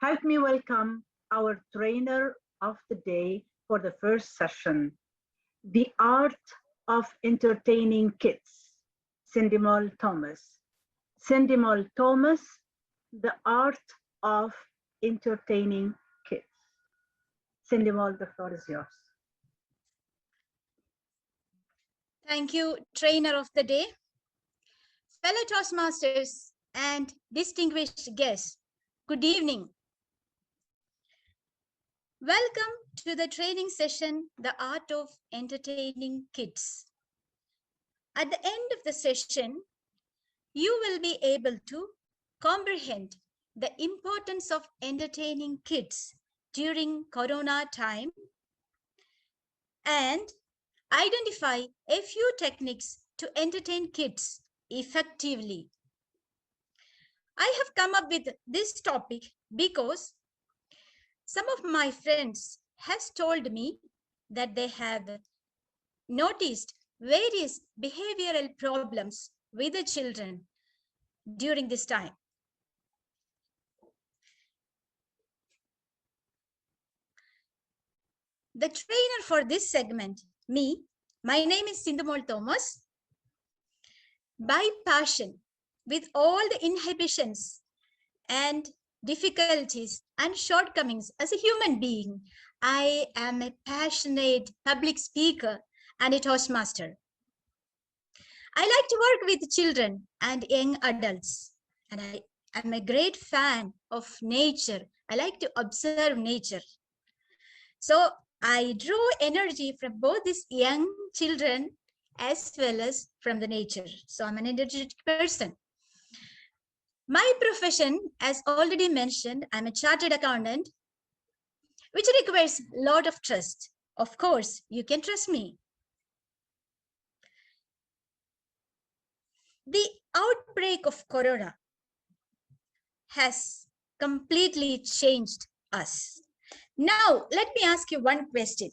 Help me welcome our trainer of the day for the first session, The Art of Entertaining Kids, Sindumol Thomas. Sindumol Thomas, The Art of Entertaining Kids. Sindumol, the floor is yours. Thank you, trainer of the day. Fellow Toastmasters and distinguished guests, good evening. Welcome to the training session, The Art of Entertaining Kids. At the end of the session, you will be able to comprehend the importance of entertaining kids during Corona time and identify a few techniques to entertain kids effectively. I have come up with this topic because some of my friends has told me that they have noticed various behavioral problems with the children during this time. The trainer for this segment, my name is Sindumol Thomas. By passion, with all the inhibitions and difficulties and shortcomings as a human being, I am a passionate public speaker and a Toastmaster. I like to work with children and young adults, and I am a great fan of nature. I like to observe nature. So I draw energy from both these young children as well as from the nature. So I'm an energetic person. My profession, as already mentioned, I'm a chartered accountant, which requires a lot of trust. Of course, you can trust me. The outbreak of Corona has completely changed us. Now, let me ask you one question.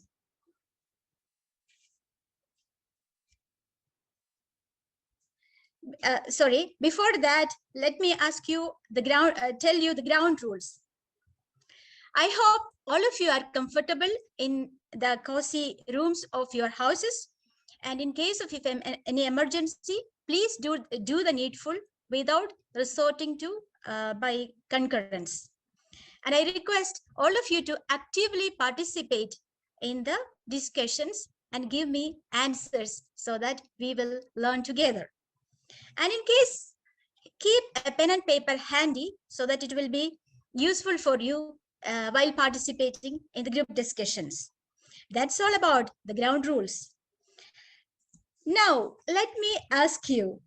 Before that, let me ask you tell you the ground rules. I hope all of you are comfortable in the cozy rooms of your houses. And in case of any emergency, please do the needful without resorting to by concurrence. And I request all of you to actively participate in the discussions and give me answers so that we will learn together. And in case, keep a pen and paper handy so that it will be useful for you while participating in the group discussions. That's all about the ground rules. Now, let me ask you,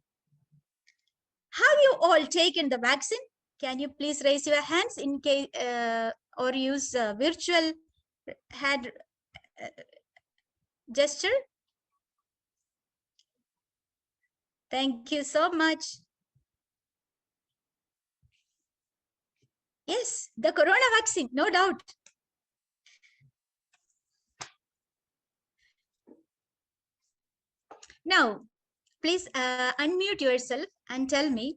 have you all taken the vaccine? Can you please raise your hands in case or use virtual hand gesture? Thank you so much. Yes, the corona vaccine, no doubt. Now, please unmute yourself and tell me,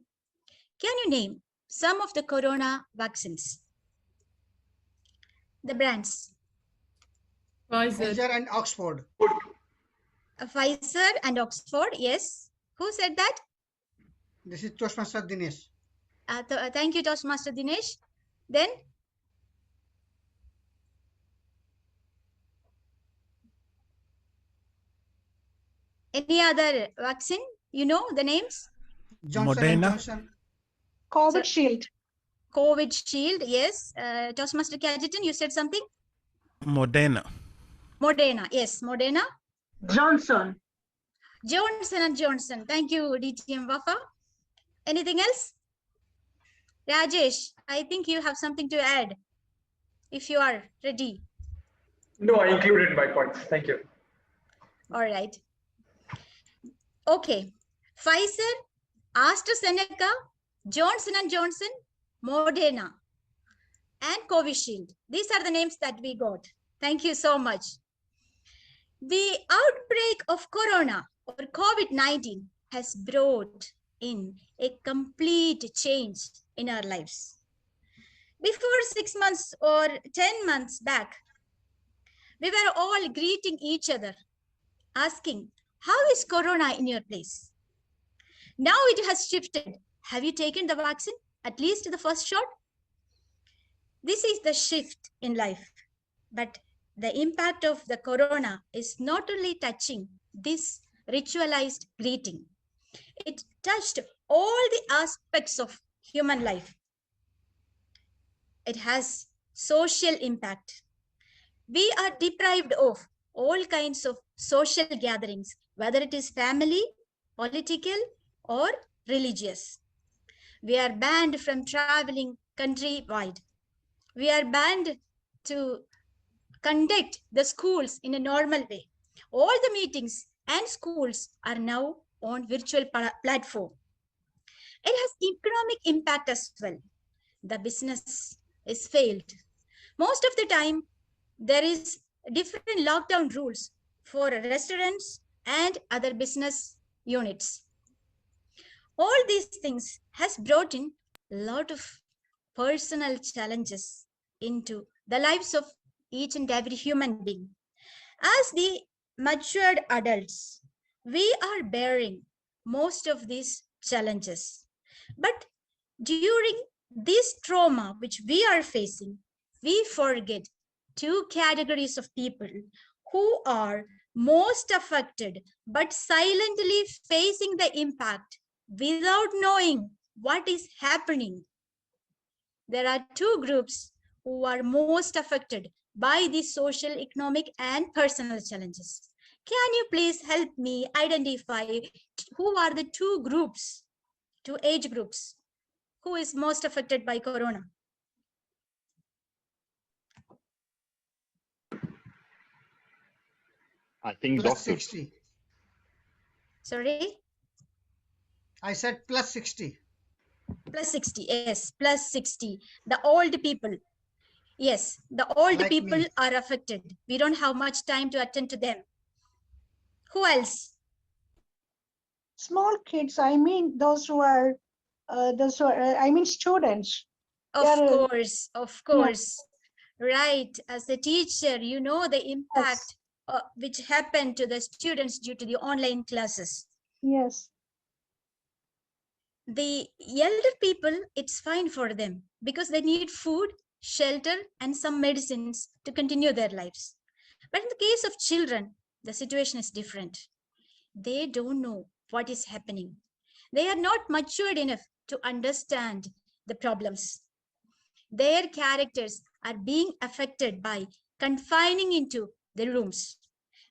can you name some of the corona vaccines? The brands. Pfizer and Oxford. Pfizer and Oxford, yes. Who said that? This is Toastmaster Dinesh. Thank you, Toastmaster Dinesh. Then? Any other vaccine? You know the names? Johnson & Johnson. COVID Shield. COVID Shield, yes. Toastmaster Cajetan, you said something? Moderna. Moderna, yes. Moderna. Johnson. Johnson & Johnson. Thank you, DTM Wafa. Anything else? Rajesh, I think you have something to add, if you are ready. No, I included my points. Thank you. All right. Okay. Pfizer, AstraZeneca, Johnson & Johnson, Moderna, and Covishield. These are the names that we got. Thank you so much. The outbreak of Corona or COVID-19 has brought in a complete change in our lives. Before 6 months or 10 months back, we were all greeting each other, asking, how is Corona in your place? Now it has shifted. Have you taken the vaccine? At least the first shot? This is the shift in life. But the impact of the Corona is not only touching this ritualized greeting, it touched all the aspects of human life. It has social impact. We are deprived of all kinds of social gatherings, whether it is family, political, or religious. We are banned from traveling countrywide. We are banned to conduct the schools in a normal way. All the meetings and schools are now on virtual platform. It has economic impact as well. The business is failed. Most of the time, there is different lockdown rules for restaurants and other business units. All these things has brought in a lot of personal challenges into the lives of each and every human being. As the matured adults, we are bearing most of these challenges. But during this trauma which we are facing, we forget two categories of people who are most affected but silently facing the impact without knowing what is happening. There are two groups who are most affected by the social, economic, and personal challenges. Can you please help me identify who are the two groups, two age groups, who is most affected by Corona? I think Plus doctor. 60. Sorry? I said plus 60. Plus 60, yes, plus 60. The old people. Yes, the old Like people me. are affected. We don't have much time to attend to them. Who else? Small kids, I mean, I mean, students. Of They're, course, of course. Right. As a teacher, you know the impact which happened to the students due to the online classes. Yes. The elder people, it's fine for them because they need food, shelter, and some medicines to continue their lives. But in the case of children, the situation is different. They don't know what is happening. They are not matured enough to understand the problems. Their characters are being affected by confining into the rooms.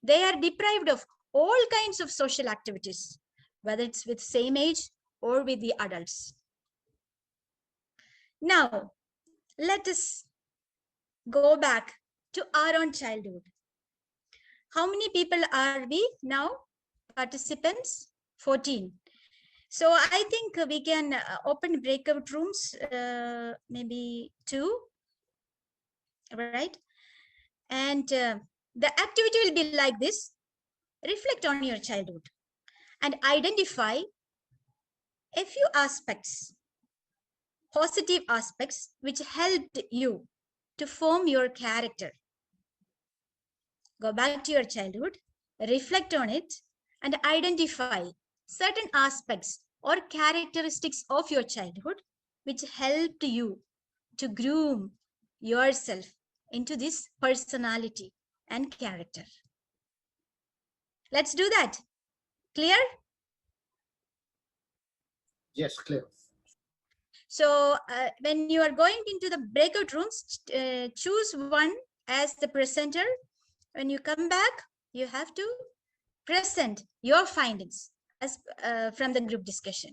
They are deprived of all kinds of social activities, whether it's with same age or with the adults. Now, let us go back to our own childhood. How many people are we now? Participants? 14. So I think we can open breakout rooms, maybe 2, right? And the activity will be like this. Reflect on your childhood and identify a few aspects, positive aspects, which helped you to form your character. Go back to your childhood, reflect on it, and identify certain aspects or characteristics of your childhood which helped you to groom yourself into this personality and character. Let's do that. Clear? Yes, clear. So when you are going into the breakout rooms, choose one as the presenter. When you come back, you have to present your findings as from the group discussion.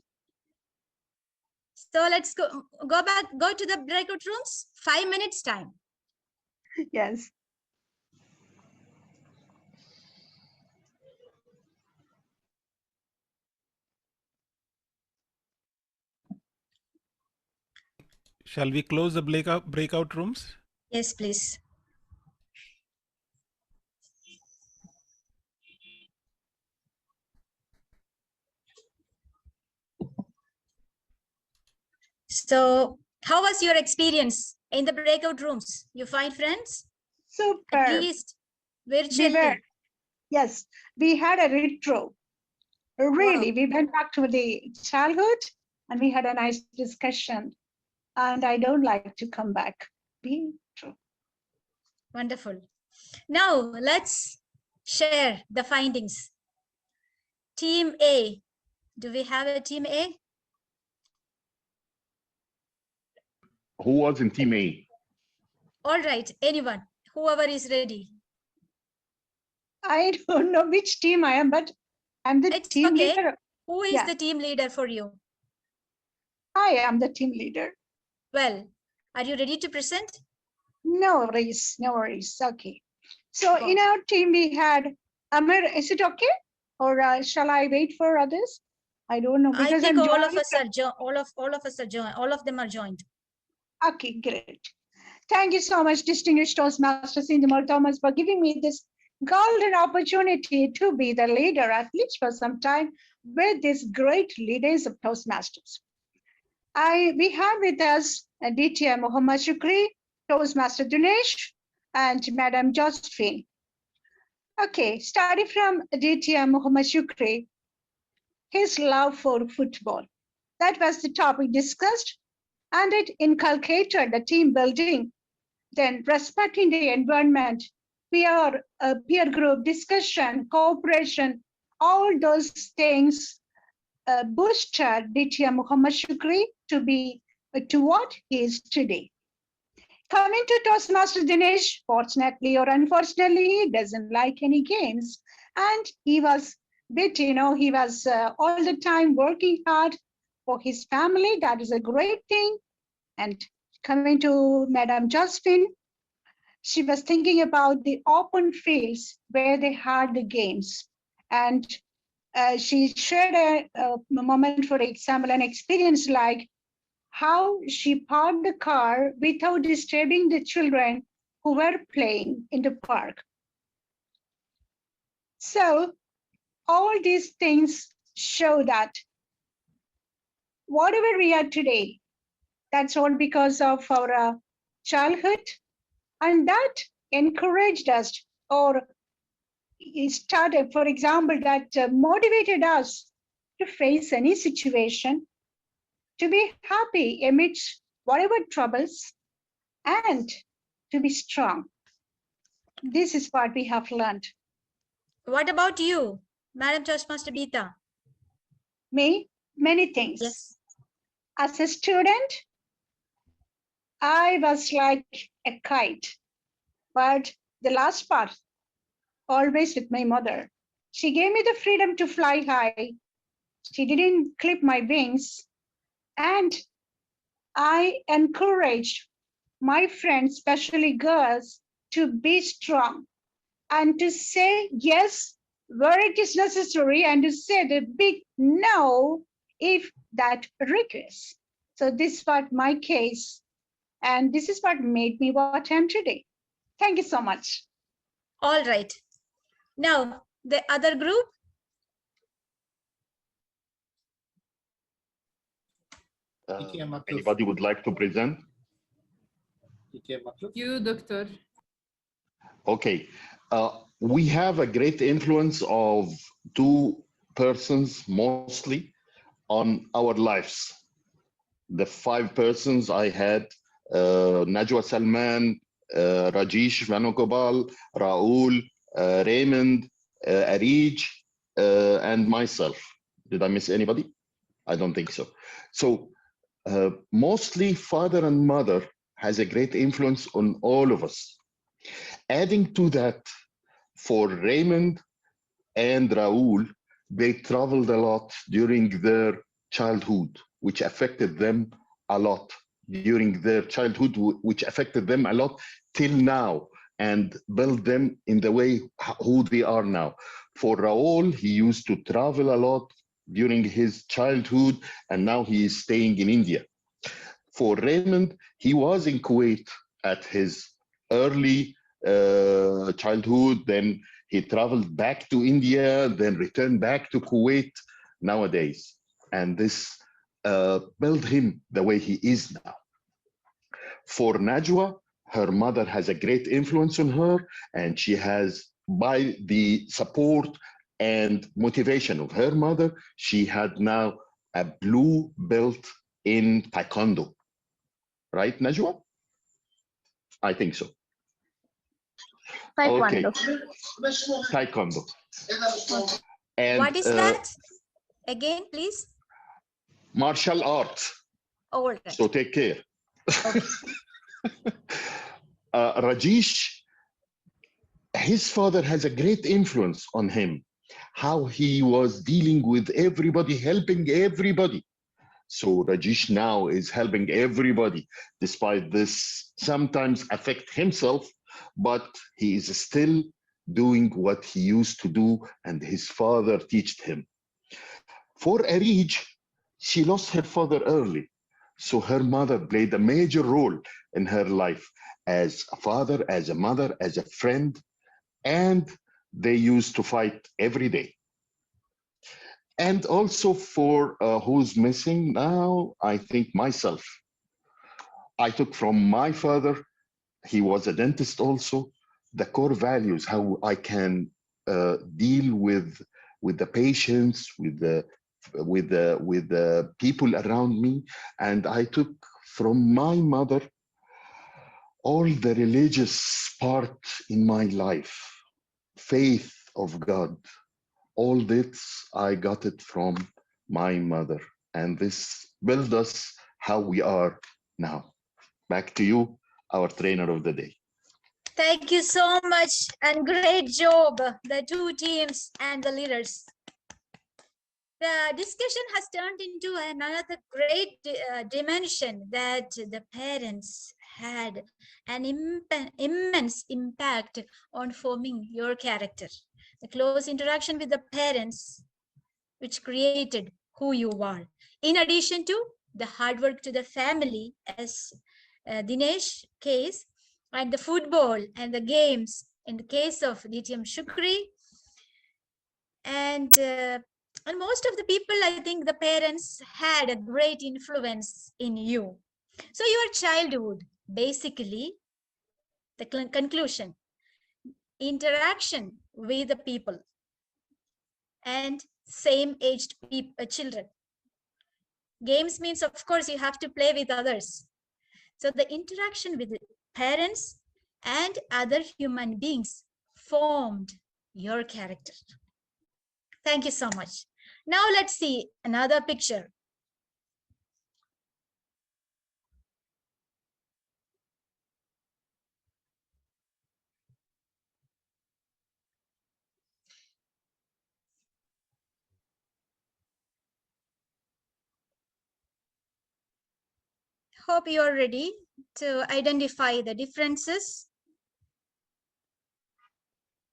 So let's go to the breakout rooms. 5 minutes time. Yes. Shall we close the breakout rooms? Yes, please. So how was your experience in the breakout rooms? You find friends? Super. At least virtually. Yes, we had a retro. Really, Wow. we went back to the childhood and we had a nice discussion. And I don't like to come back. Be true. Wonderful. Now let's share the findings. Team A. Do we have a team A? Who was in team A? All right, anyone, whoever is ready. I don't know which team I am, but I'm the It's team okay. leader. Who is Yeah. the team leader for you? I am the team leader. Well, are you ready to present? No worries, no worries. Okay. So Go. in our team, we had Amir. Is it okay? Or shall I wait for others? I don't know I because think I'm all of joining us are all of them are joined. Okay, great. Thank you so much, distinguished Toastmaster Sindumol Thomas, for giving me this golden opportunity to be the leader, at least for some time, with these great leaders of Toastmasters. We have with us Aditya Muhammad Shukri, Toastmaster Dinesh, and Madam Josephine. Okay, starting from Aditya Muhammad Shukri, his love for football. That was the topic discussed, and it inculcated the team building, then respecting the environment, peer group discussion, cooperation, all those things boosted Aditya Muhammad Shukri to be to what he is today. Coming to Toastmaster Dinesh, fortunately or unfortunately, he doesn't like any games. And he was he was all the time working hard for his family. That is a great thing. And coming to Madame Josephine, she was thinking about the open fields where they had the games. And she shared a moment, for example, an experience like how she parked the car without disturbing the children who were playing in the park. So all these things show that whatever we are today, that's all because of our childhood, and that encouraged us or started, for example, that motivated us to face any situation, to be happy amidst whatever troubles, and to be strong. This is what we have learned. What about you, Madam Toastmaster Bita? Me, many things. Yes. As a student, I was like a kite, but the last part, always with my mother. She gave me the freedom to fly high. She didn't clip my wings. And I encouraged my friends, especially girls, to be strong and to say yes where it is necessary and to say the big no if that requires. So this was my case, and this is what made me what I am today. Thank you so much. All right. Now, the other group. Anybody would like to present? You, Doctor. Okay. We have a great influence of two persons mostly on our lives. The five persons I had, Najwa Salman, Rajesh Vanugopal, Raul, Raymond, Arij, and myself. Did I miss anybody? I don't think so. So mostly father and mother has a great influence on all of us. Adding to that, for Raymond and Raul, they traveled a lot during their childhood, which affected them a lot during their childhood, which affected them a lot till now and built them in the way who they are now. For Raul, he used to travel a lot during his childhood, and now he is staying in India. For Raymond, he was in Kuwait at his early childhood, then he traveled back to India, then returned back to Kuwait nowadays. And this built him the way he is now. For Najwa, her mother has a great influence on her, and she has, by the support and motivation of her mother, she had now a blue belt in Taekwondo. Right, Najwa? I think so. Taekwondo. Okay. Taekwondo. And, what is that? Again, please. Martial arts. All right. So take care. Okay. Rajesh, his father has a great influence on him, how he was dealing with everybody, helping everybody. So Rajesh now is helping everybody, despite this sometimes affect himself, but he is still doing what he used to do and his father taught him. For Arij, she lost her father early. So her mother played a major role in her life as a father, as a mother, as a friend, and they used to fight every day. And also for who's missing now, I think myself. I took from my father, he was a dentist also, the core values, how I can deal with the patients, with the people around me. And I took from my mother all the religious part in my life, faith of God. All this, I got it from my mother. And this built us how we are now. Back to you, our trainer of the day. Thank you so much and great job, the two teams and the leaders. The discussion has turned into another great dimension that the parents had an immense impact on forming your character. The close interaction with the parents, which created who you are. In addition to the hard work to the family, as Dinesh case, and the football and the games in the case of DTM Shukri, and most of the people, I think the parents had a great influence in you. So your childhood, basically, the conclusion, interaction with the people and same aged children. Games means, of course, you have to play with others. So the interaction with the parents and other human beings formed your character. Thank you so much. Now let's see another picture. Hope you are ready to identify the differences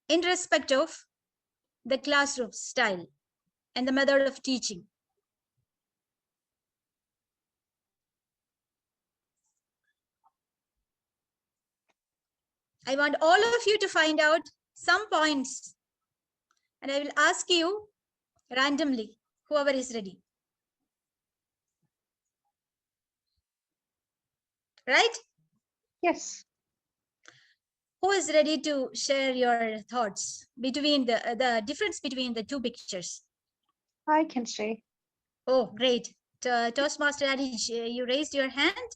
in respect of the classroom style and the method of teaching. I want all of you to find out some points, and I will ask you randomly, whoever is ready. Right? Yes. Who is ready to share your thoughts between the difference between the two pictures? I can say. Oh, great. Toastmaster Adij, you raised your hand.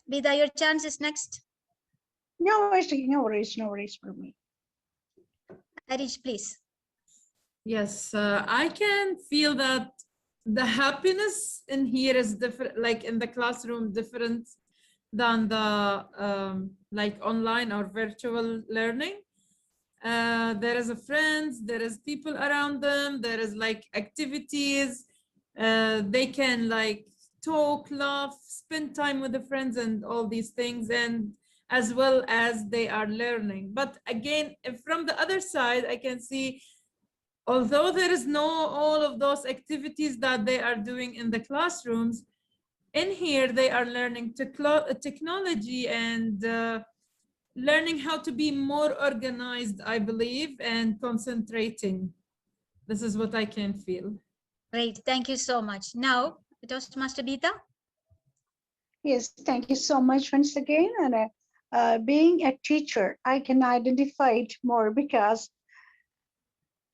Vida, your chance is next. No worries for me. Adij, please. Yes, I can feel that the happiness in here is different, like in the classroom, different than the like online or virtual learning. There is a friends, there is people around them, there is like activities. They can like talk, laugh, spend time with the friends and all these things, and as well as they are learning. But again, from the other side, I can see, although there is no all of those activities that they are doing in the classrooms, in here they are learning technology and learning how to be more organized, I believe, and concentrating. This is what I can feel. Great, thank you so much. Now, Toastmaster Bita. Yes, thank you so much once again. And being a teacher, I can identify it more because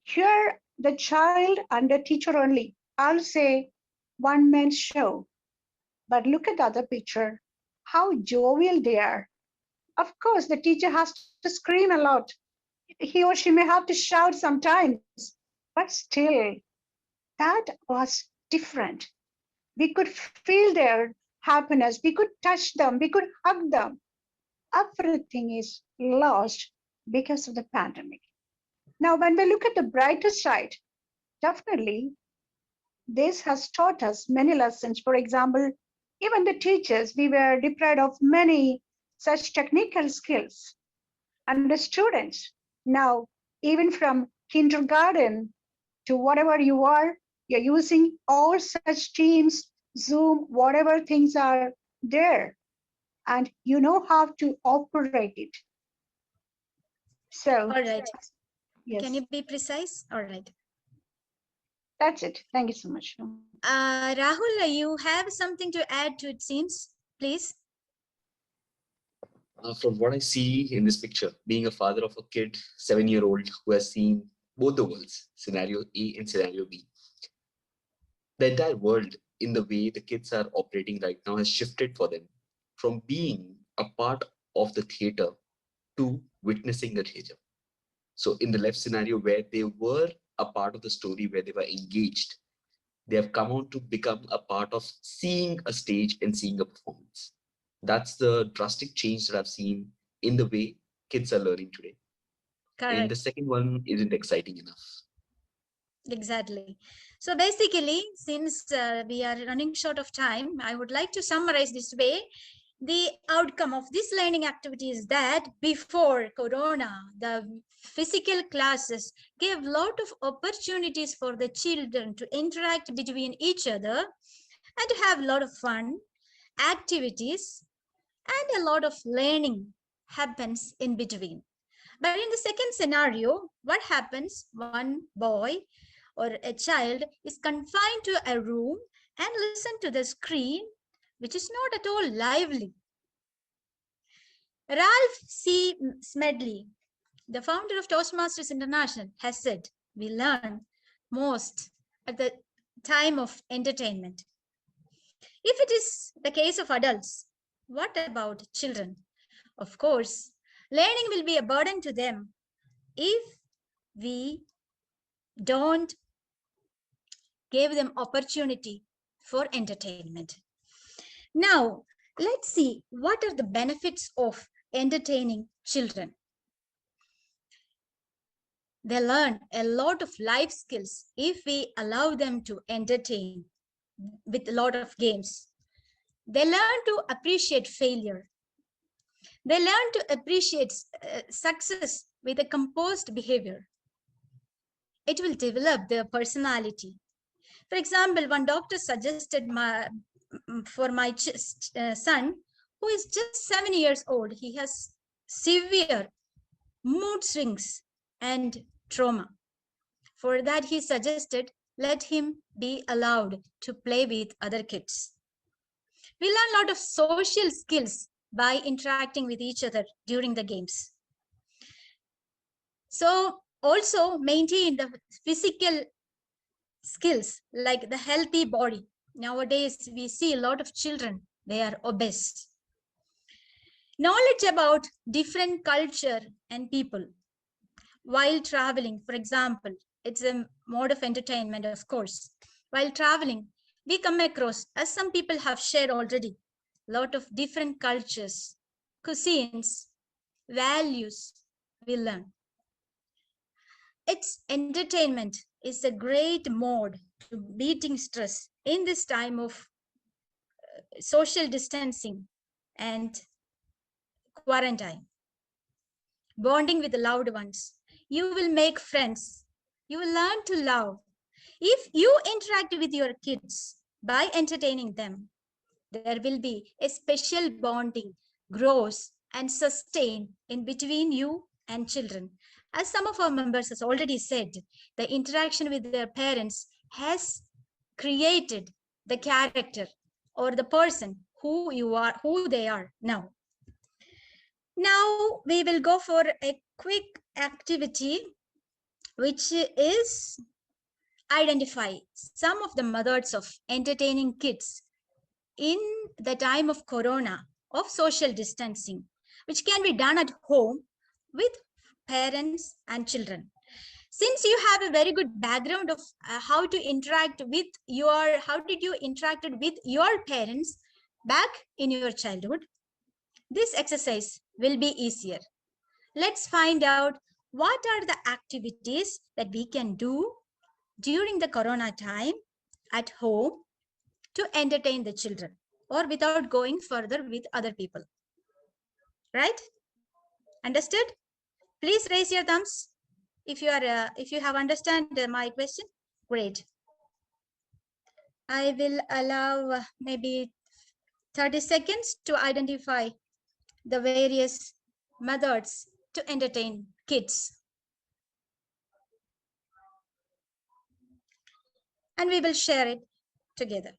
here the child and the teacher only. I'll say one man show, but look at the other picture, how jovial they are. Of course, the teacher has to scream a lot. He or she may have to shout sometimes, but still, that was different. We could feel their happiness. We could touch them. We could hug them. Everything is lost because of the pandemic. Now, when we look at the brighter side, definitely this has taught us many lessons. For example, even the teachers, we were deprived of many such technical skills. And the students, now, even from kindergarten to whatever you are, you're using all such Teams, Zoom, whatever things are there, and you know how to operate it. So, All right. yes, Can you be precise? All right. that's it. Thank you so much. Rahul, you have something to add to it seems, please. From what I see in this picture, being a father of a kid, 7-year-old who has seen both the worlds, scenario A and scenario B, the entire world in the way the kids are operating right now has shifted for them from being a part of the theater to witnessing the theater. So in the left scenario where they were a part of the story, where they were engaged, they have come on to become a part of seeing a stage and seeing a performance. That's the drastic change that I've seen in the way kids are learning today. Correct. And the second one isn't exciting enough. Exactly. So basically, since we are running short of time, I would like to summarize this way. The outcome of this learning activity is that before Corona, the physical classes gave a lot of opportunities for the children to interact between each other and to have a lot of fun, activities, and a lot of learning happens in between. But in the second scenario, what happens? One boy or a child is confined to a room and listen to the screen, which is not at all lively. Ralph C. Smedley, the founder of Toastmasters International, has said, we learn most at the time of entertainment. If it is the case of adults, what about children? Of course, learning will be a burden to them if we don't give them opportunity for entertainment. Now, let's see what are the benefits of entertaining children. They learn a lot of life skills if we allow them to entertain with a lot of games. They learn to appreciate failure. They learn to appreciate success with a composed behavior. It will develop their personality. For example, one doctor suggested for my son, who is just 7 years old, he has severe mood swings and trauma. For that, he suggested, let him be allowed to play with other kids. We learn a lot of social skills by interacting with each other during the games. So also maintain the physical skills like the healthy body. Nowadays, we see a lot of children, they are obese. Knowledge about different culture and people. While traveling, for example, it's a mode of entertainment, of course. While traveling, we come across, as some people have shared already, a lot of different cultures, cuisines, values we learn. Its entertainment is a great mode to beating stress in this time of social distancing and quarantine. Bonding with the loved ones. You will make friends. You will learn to love. If you interact with your kids by entertaining them, there will be a special bonding, grows and sustain in between you and children. As some of our members has already said, the interaction with their parents has created the character or the person who you are, who they are now. Now we will go for a quick activity, which is identify some of the methods of entertaining kids in the time of corona, of social distancing, which can be done at home with parents and children. Since you have a very good background of how to interact with how did you interact with your parents back in your childhood, this exercise will be easier. Let's find out what are the activities that we can do during the corona time at home to entertain the children, or without going further with other people. Right? Understood? Please raise your thumbs if you have understand my question. Great. I will allow maybe 30 seconds to identify the various methods to entertain kids. And we will share it together.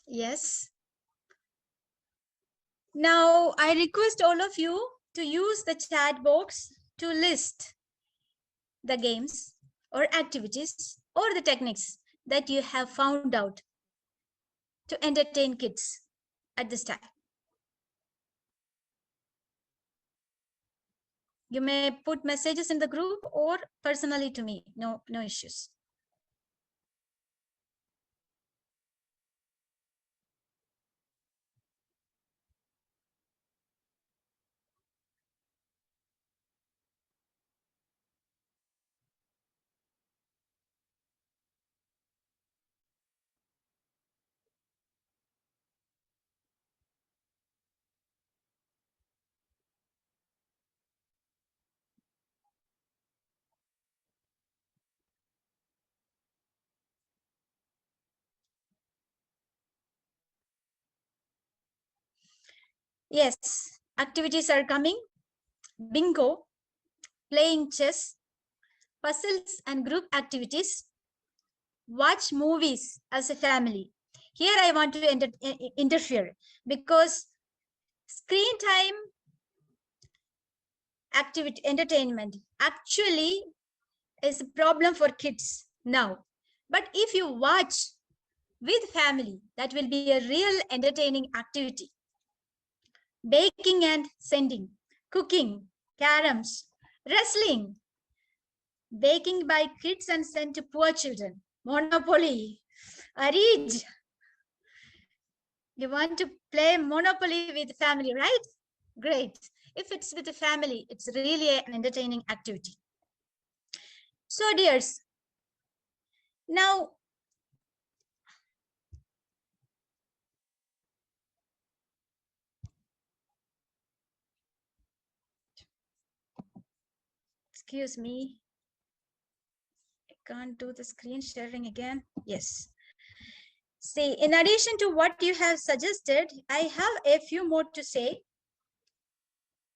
Yes. Now I request all of you to use the chat box to list the games or activities or the techniques that you have found out to entertain kids at this time. You may put messages in the group or personally to me. No issues. Yes, activities are coming. Bingo, playing chess, puzzles and group activities, watch movies as a family. Here I want to interfere because screen time activity entertainment actually is a problem for kids now. But if you watch with family, that will be a real entertaining activity. Baking and sending, cooking, caroms, wrestling, baking by kids and sent to poor children, Monopoly, Arij. You want to play Monopoly with family, right? Great. If it's with a family, it's really an entertaining activity. So dears, now excuse me, I can't do the screen sharing again. Yes. See, in addition to what you have suggested, I have a few more to say,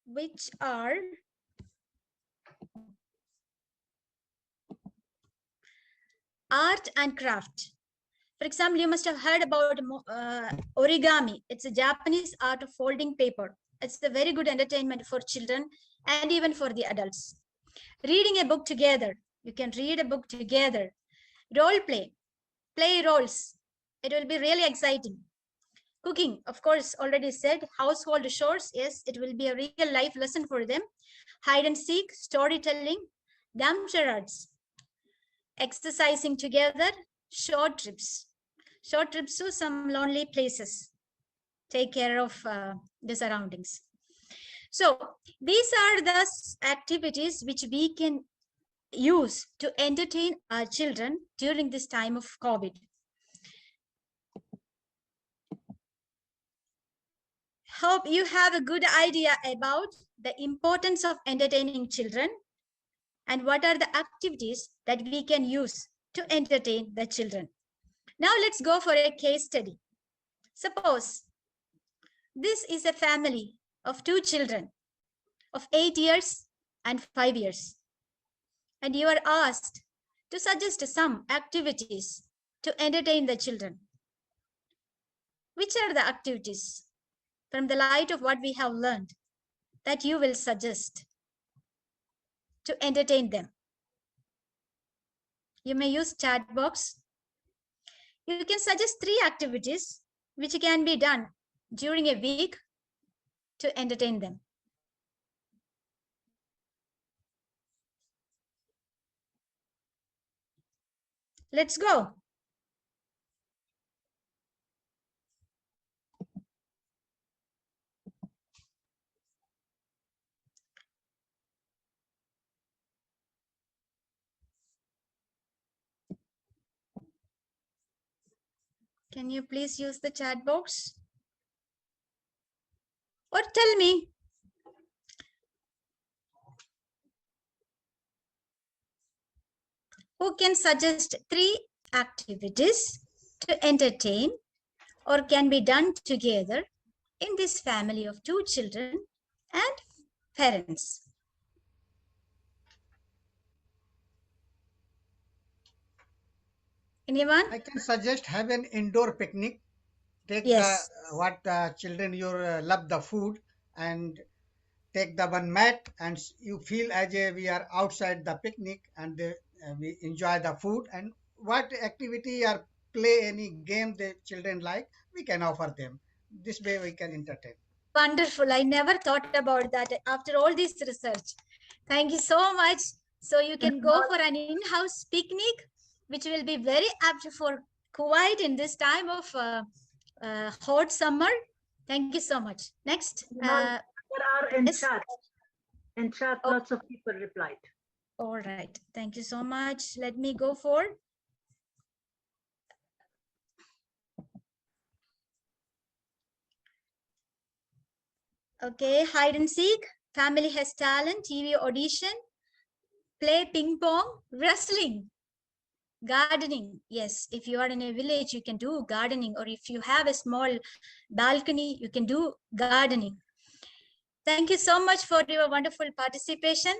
which are art and craft. For example, you must have heard about origami. It's a Japanese art of folding paper. It's a very good entertainment for children and even for the adults. Reading a book together. You can read a book together. Role play. Play roles. It will be really exciting. Cooking, of course, already said. Household chores, yes, it will be a real life lesson for them. Hide and seek, storytelling, gum charades. Exercising together, short trips. Short trips to some lonely places. Take care of the surroundings. So these are the activities which we can use to entertain our children during this time of COVID. Hope you have a good idea about the importance of entertaining children and what are the activities that we can use to entertain the children. Now let's go for a case study. Suppose this is a family of 2 children of 8 years and 5 years. And you are asked to suggest some activities to entertain the children. Which are the activities from the light of what we have learned that you will suggest to entertain them? You may use chat box. You can suggest 3 activities which can be done during a week to entertain them. Let's go. Can you please use the chat box? Or tell me. Who can suggest 3 activities to entertain or can be done together in this family of 2 children and parents? Anyone? I can suggest have an indoor picnic. Take Yes. the children your love the food and take the one mat and you feel as if we are outside the picnic and we enjoy the food and what activity or play any game the children like we can offer them. This way we can entertain. Wonderful. I never thought about that after all this research. Thank you so much. So you can go for an in-house picnic, which will be very apt for Kuwait in this time of hot summer. Thank you so much. Next. There are in yes. chat. In chat, lots of people replied. All right. Thank you so much. Let me go for. Okay, hide and seek, family has talent, TV audition, play ping pong, wrestling, gardening. Yes, if you are in a village, you can do gardening, or if you have a small balcony, you can do gardening. Thank you so much for your wonderful participation.